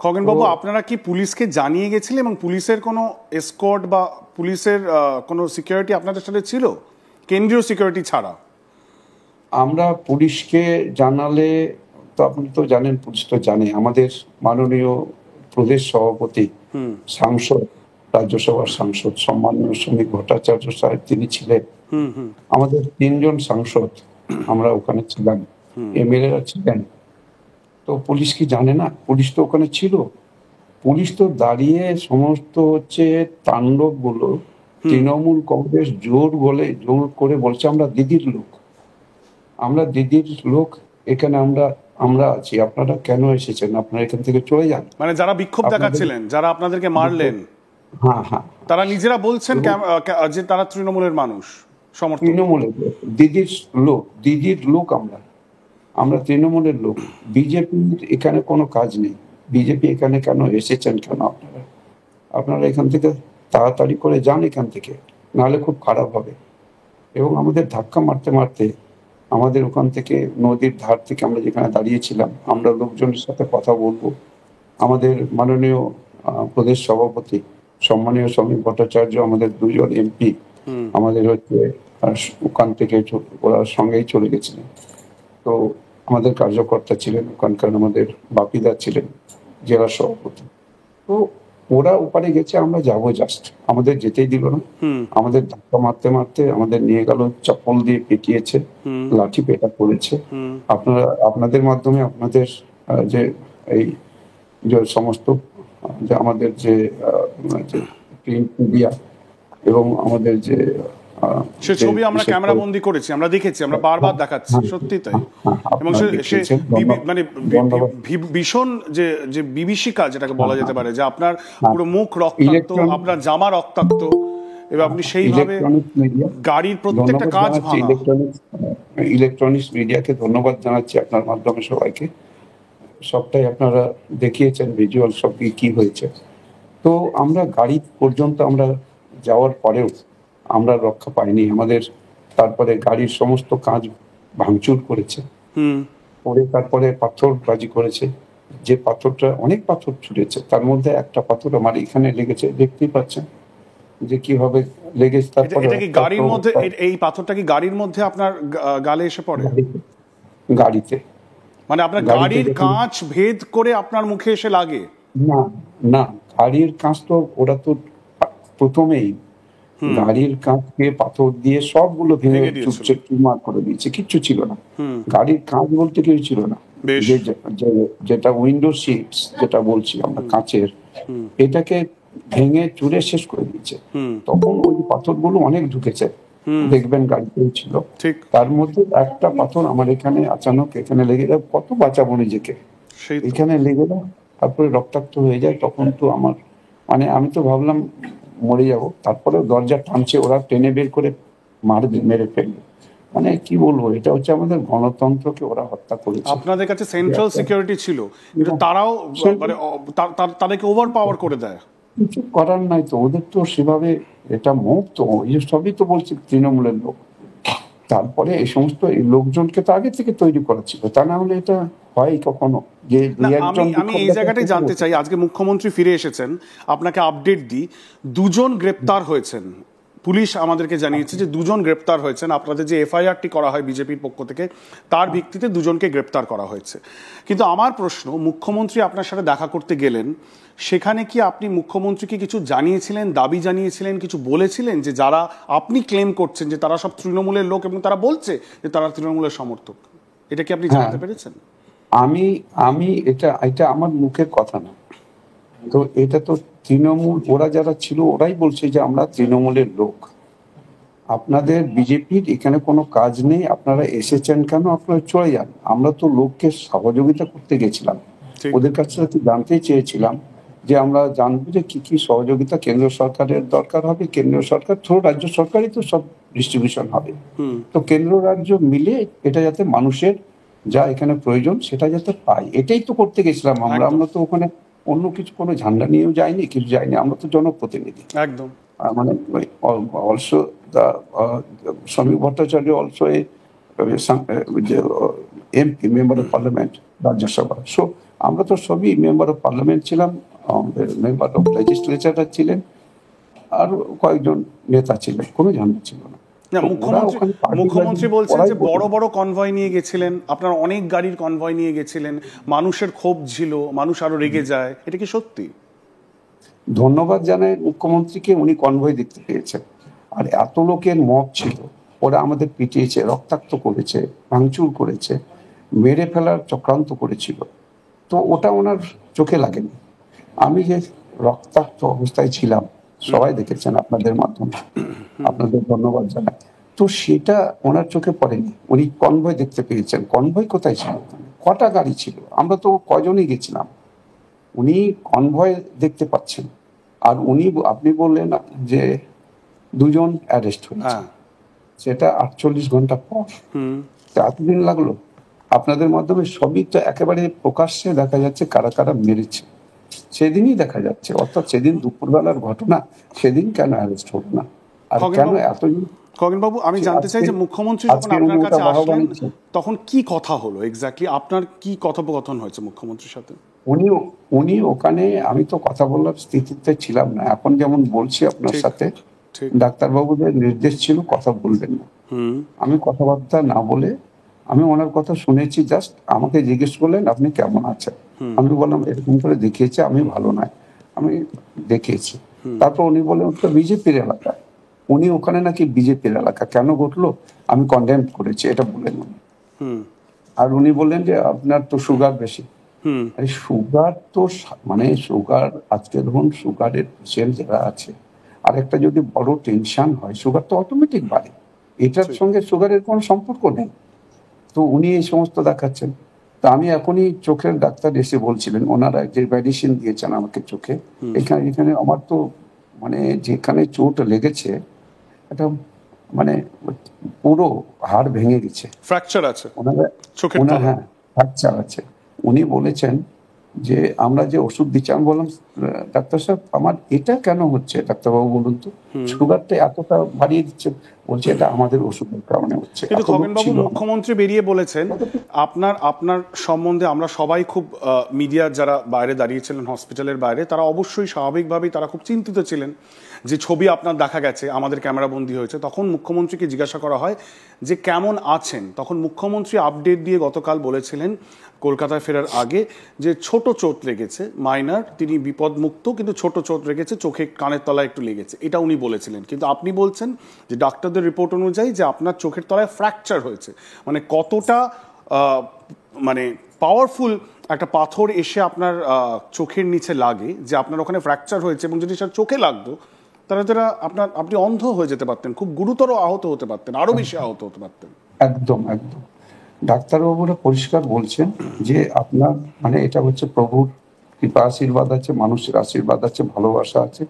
খগেনবাবু, আপনারা কি পুলিশকে জানিয়ে গেছিলেন এবং পুলিশের কোনো এসকর্ট বা পুলিশের কোনো সিকিউরিটি আপনাদের সাথে ছিল, কেন্দ্রীয় সিকিউরিটি ছাড়া? আমরা পুলিশকে জানালে তো আপনি তো জানেন, পুলিশ তো জানে। আমাদের মাননীয় প্রদেশ সভাপতি, সাংসদ, রাজ্যসভার সাংসদ সম্মানীয় শ্রমিক ভট্টাচার্য সাহেব, তিনি ছিলেন। আমাদের 3 জন সাংসদ আমরা ওখানে ছিলাম, এমএলএরা ছিলেন। তো পুলিশ কি জানে না? পুলিশ তো ওখানে ছিল। পুলিশ তো দাঁড়িয়ে সমস্ত তাণ্ডবগুলো তৃণমূল কংগ্রেস জোর করে বলছে আমরা দিদির লোক, আমরা দিদির লোক, এখানে আমরা আছি, আপনারা কেন এসেছেন, আপনারা এখান থেকে চলে যান। মানে যারা বিক্ষোভ দেখাচ্ছিলেন, যারা আপনাদেরকে মারলেন, হ্যাঁ, তারা নিজেরা বলছেন যে তারা তৃণমূলের মানুষ, তৃণমূলের লোক, দিদির লোক, আমরা তৃণমূলের লোক। বিজেপির এখানে কোনো কাজ নেই। বিজেপি এখানে কেন এসেছেন, কেন আপনারা এখান থেকে তাড়াতাড়ি করে যান এখান থেকে, নাহলে খুব খারাপ হবে। এবং আমাদের ধাক্কা মারতে মারতে আমাদের ওখান থেকে নদীর ধার থেকে আমরা যেখানে দাঁড়িয়েছিলাম, আমরা লোকজনের সাথে কথা বলবো। আমাদের মাননীয় প্রদেশ সভাপতি সম্মানীয় শ্রমিক ভট্টাচার্য, আমাদের 2 জন এমপি আমাদের ওখান থেকে ওরা সঙ্গেই চলে গেছিলেন। তো আমাদের কার্যকর্তা ছিলেন ওখানকার, আমাদের বাপিদা ছিলেন জেলা সভাপতি। তো ওরা ওপারে গেছে, আমরা যাবো জাস্ট, আমাদের যেতেই দিল না। আমাদের ধাক্কা মারতে মারতে আমাদের নিয়ে গেল, চপ্পল দিয়ে পেটিয়েছে, লাঠি পেটা করেছে। আপনাদের মাধ্যমে আপনাদের যে এই যে সমস্ত যে আমাদের যে প্রিন্ট মিডিয়া এবং আমাদের যে সে ছবি আমরা ক্যামেরা বন্দি করেছি, আমরা দেখেছি, আমরা বারবার দেখাচ্ছি, সত্যি তাই। এবং সে মানে ভীষণ যে বিভীষিকা যেটাকে বলা যেতে পারে, যে আপনার পুরো মুখ রক্তাক্ত, আপনার জামা রক্তাক্ত, এবং আপনি সেইভাবে গাড়ির প্রত্যেকটা কাজ ভাঙা। ইলেকট্রনিক্স মিডিয়াকে ধন্যবাদ জানাচ্ছি আপনার মাধ্যমে সবাইকে, সবটাই আপনারা দেখিয়েছেন ভিজুয়াল সব কি হয়েছে। তো আমরা গাড়ি পর্যন্ত আমরা যাওয়ার পরেও আমরা রক্ষা পাইনি। আমাদের তারপরে গাড়ির সমস্ত কাজ ভাঙচুর করেছে, তারপরে পাথরবাজি করেছে। যে পাথরটা, অনেক পাথর ছুঁড়েছে, তার মধ্যে একটা পাথর আমার এখানে লেগেছে, দেখতেই পাচ্ছেন যে কিভাবে লেগেছে। তারপরে গাড়ির মধ্যে, এই পাথরটা কি গাড়ির মধ্যে আপনার গালে এসে পড়ে? গাড়িতে, মানে আপনার গাড়ির কাঁচ ভেদ করে আপনার মুখে এসে লাগে? না, গাড়ির কাঁচ তো ওরা তো প্রথমেই গাড়ির কাঁচকে পাথর দিয়ে সবগুলো ভেঙে চুরমার করে দিয়েছে, কিচ্ছু ছিল না। গাড়ির কাঁচ বলতে কিছু ছিল না, যেটা উইন্ডো সিটস যেটা বলছি আমরা কাঁচের, এটাকে ভেঙে চুরে শেষ করে দিয়েছে। তখন ওই পাথরগুলো অনেক ঢুকেছে, দেখবেন গাড়িতেও ছিল। তার মধ্যে একটা পাথর আমার এখানে আচানক এখানে লেগে যায়, কত বাঁচাবো নিজেকে, এখানে লেগে যায়, তারপরে রক্তাক্ত হয়ে যায়। তখন তো আমার আমি তো ভাবলাম মরে যাব। তারপরে দরজা টানছে, ওরা টেনে বের করে মেরে ফেলবে। কি বলবো, এটা হচ্ছে আমাদের গণতন্ত্রকে ওরা হত্যা করেছে। আপনাদের কাছে সেন্ট্রাল সিকিউরিটি ছিল, কিন্তু তারাও তাদেরকে ওভার পাওয়ার করে দেয়। কিছু করার নাই তো, ওদের তো সেভাবে এটা মুক্ত, সবই তো বলছি তৃণমূলের লোক। তারপরে এই সমস্ত লোকজনকে তো আগে থেকে তৈরি করা ছিল, তা না হলে এটা হয় কখনো? যে আমি এই জায়গাটাই জানতে চাই, আজকে মুখ্যমন্ত্রী ফিরে এসেছেন, আপনাকে আপডেট দিই, 2 জন গ্রেপ্তার হয়েছেন। পুলিশ আমাদেরকে জানিয়েছে যে 2 জন গ্রেপ্তার হয়েছেন। আপনাদের যে এফআইআরটি করা হয় বিজেপির পক্ষ থেকে, তার ভিত্তিতে 2 জনকে গ্রেপ্তার করা হয়েছে। কিন্তু আমার প্রশ্ন, মুখ্যমন্ত্রী আপনার সাথে দেখা করতে গেলেন, সেখানে কি আপনি মুখ্যমন্ত্রীকে কিছু জানিয়েছিলেন, দাবি জানিয়েছিলেন, কিছু বলেছিলেন যে যারা আপনি ক্লেম করছেন যে তারা সব তৃণমূলের লোক এবং তারা বলছে যে তারা তৃণমূলের সমর্থক, এটা কি আপনি জানতে পেরেছেন? আমি এটা আমার মুখের কথা না তো, এটা তো তৃণমূল, ওরা যারা ছিল ওরাই বলছে যে আমরা তৃণমূলের লোক, আপনাদের বিজেপির এখানে কোনো কাজ নেই, আপনারা এসেছেন কেন, আপনারা চলে যান। আমরা তো লোককে সহযোগিতা করতে গেছিলাম, ওদের কাছ থেকে জানতে চেয়েছিলাম যে আমরা জানবো যে কি কি সহযোগিতা কেন্দ্র সরকারের দরকার হবে, কেন্দ্র সরকার থ্রু রাজ্য সরকারই তো সব ডিস্ট্রিবিউশন হবে। তো কেন্দ্র রাজ্য মিলে এটা যাতে মানুষের যা এখানে প্রয়োজন সেটা যাতে পাই, এটাই তো করতে গেছিলাম আমরা তো ওখানে অন্য কিছু কোনো ঝান্ডা নিয়েও যায়নি, কিছু যায়নি, আমরা তো জনপ্রতিনিধি। একদম, অলসো শ্রমিক Bhattacharya also MP, member of parliament, Rajya Sabha. So আমরা তো সবই মেম্বার অফ পার্লামেন্ট ছিলাম, আমাদের মেম্বার অফ লেজিসলেচার ছিলেন, আর কয়েকজন নেতা ছিলেন, কোনো ঝামেলা ছিল না। না, তো ওরা মুখ্যমন্ত্রী ওখানে party মুখ্যমন্ত্রী গাড়ি বলছেন করাই যে করতো বড় না। বড় কনভয় নিয়ে গেছিলেন, আপনার অনেক গাড়ির কনভয় নিয়ে গেছিলেন, মানুষের ক্ষোভ ছিল, মানুষ আরো রেগে যায়, এটা কি সত্যি? ধন্যবাদ জানাই মুখ্যমন্ত্রীকে, উনি কনভয় দেখতে পেয়েছেন। আর এত লোকের মত ছিল, ওরা আমাদের পিটিয়েছে, রক্তাক্ত করেছে, ভাঙচুর করেছে, মেরে ফেলার চক্রান্ত করেছিল। তো ওটা ওনার চোখে লাগেনি। আমি যে রক্তাক্ত অবস্থায় ছিলাম সবাই দেখেছেন আপনাদের মাধ্যমে, আপনাদের ধন্যবাদ জানাই। তো সেটা ওনার চোখে পড়েনি, উনি কনভয় দেখতে পেয়েছেন। কনভয় কোথায় ছিল, কটা গাড়ি ছিল, আমরা তো কজনই গেছিলাম, উনি কনভয় দেখতে পাচ্ছেন। আর উনি, আপনি বললেন যে দুজন অ্যারেস্ট হয়েছে, হ্যাঁ। সেটা 48 ঘন্টা পর। তো এতদিন লাগলো? আপনাদের মাধ্যমে সবই তো একেবারে প্রকাশ্যে দেখা যাচ্ছে কারা কারা মেরেছে, সেদিনই দেখা যাচ্ছে। অর্থাৎ সেদিন দুপুরবেলার ঘটনা, সেদিন কেন অ্যারেস্ট হলো না? আর কেন এতদিন? খগেনবাবু, আমি জানতে চাই যে মুখ্যমন্ত্রী যখন আজকে আপনার উনি কাছে ওটা বাহবা আসলেন নিচ্ছেন। তখন কি কথা হলো এক্স্যাক্টলি, আপনার কি কথোপকথন হয়েছে মুখ্যমন্ত্রীর সাথে? উনি উনি ওখানে, আমি তো কথা বলার স্থিতিতে ছিলাম না, এখন যেমন বলছি আপনার ঠিক, সাথে। ঠিক। ডাক্তারবাবুদের নির্দেশ ছিল কথা বলবেন না। আমি কথাবার্তা না বলে আমি ওনার কথা শুনেছি, জাস্ট আমাকে জিজ্ঞেস করলেন আপনি কেমন আছেন। আমি বললাম এরকম করে দেখিয়েছে, আমি ভালো নাই, আমি দেখিয়েছি। তারপর উনি বললেন ওটা বিজেপির এলাকা, উনি ওখানে নাকি বিজেপির এলাকা, কেন ঘটলো আমি কন্ডেম করেছি, এটা বললেন উনি। আর উনি বললেন যে আপনার তো সুগার বেশি। আরে সুগার তো মানে সুগার, আজকে ধরুন সুগারের পেশেন্ট যারা আছে, আর একটা যদি বড় টেনশন হয়, সুগার তো অটোমেটিক বাড়ে, এটার সঙ্গে সুগারের কোনো সম্পর্ক নেই। তো উনি এই সমস্ত দেখাচ্ছেন। তা আমি এখনই চোখের ডাক্তার এসে বলছিলেন, ওনারা যে মেডিসিন দিয়েছেন আমাকে চোখে, এখানে এখানে আমার তো মানে যেখানে চোট লেগেছে এটা মানে পুরো হাড় ভেঙে গেছে, ফ্র্যাকচার আছে ওনারা চোখের ওনার, তলায়। হ্যাঁ ফ্র্যাকচার আছে। উনি বলেছেন যে আমরা যে ওষুধ দিচ্ছি, আমি বললাম ডাক্তার সাহেব আমার এটা কেন হচ্ছে, ডাক্তারবাবু বলুন তো, সুগারটা এতটা বাড়িয়ে দিচ্ছে। বলছে এটা আমাদের ওষুধের কারণে হচ্ছে। কিন্তু এত লোক খগেনবাবু, ছিল আমার। মুখ্যমন্ত্রী বেরিয়ে বলেছেন আপনার আপনার সম্বন্ধে আমরা সবাই খুব, মিডিয়ার যারা বাইরে দাঁড়িয়েছিলেন হসপিটালের বাইরে, তারা অবশ্যই স্বাভাবিকভাবেই তারা খুব চিন্তিত ছিলেন যে ছবি আপনার দেখা গেছে, আমাদের ক্যামেরা বন্দি হয়েছে। তখন মুখ্যমন্ত্রীকে জিজ্ঞাসা করা হয় যে কেমন আছেন, তখন মুখ্যমন্ত্রী আপডেট দিয়ে গতকাল বলেছিলেন কলকাতায় ফেরার আগে যে ছোট চোট লেগেছে, মাইনার, তিনি বিপদমুক্ত, কিন্তু ছোট চোট লেগেছে, চোখে কানের তলায় একটু লেগেছে, এটা উনি বলেছিলেন। কিন্তু আপনি বলছেন যে ডাক্তারদের রিপোর্ট অনুযায়ী যে আপনার চোখের তলায় ফ্র্যাকচার হয়েছে। মানে কতটা মানে পাওয়ারফুল একটা পাথর এসে আপনার চোখের নিচে লাগে যে আপনার ওখানে ফ্র্যাকচার হয়েছে, এবং যদি সেটা চোখে লাগতো তাহলে তারা আপনি অন্ধ হয়ে যেতে পারতেন, খুব গুরুতর আহত হতে পারতেন, আরো বেশি আহত হতে পারতেন। একদম একদম, ডাক্তারবাবুরা পরিষ্কার বলছেন যে আপনার মানে এটা হচ্ছে প্রভুর কৃপা আশীর্বাদ আছে, মানুষের আশীর্বাদ আছে, ভালোবাসা আছে।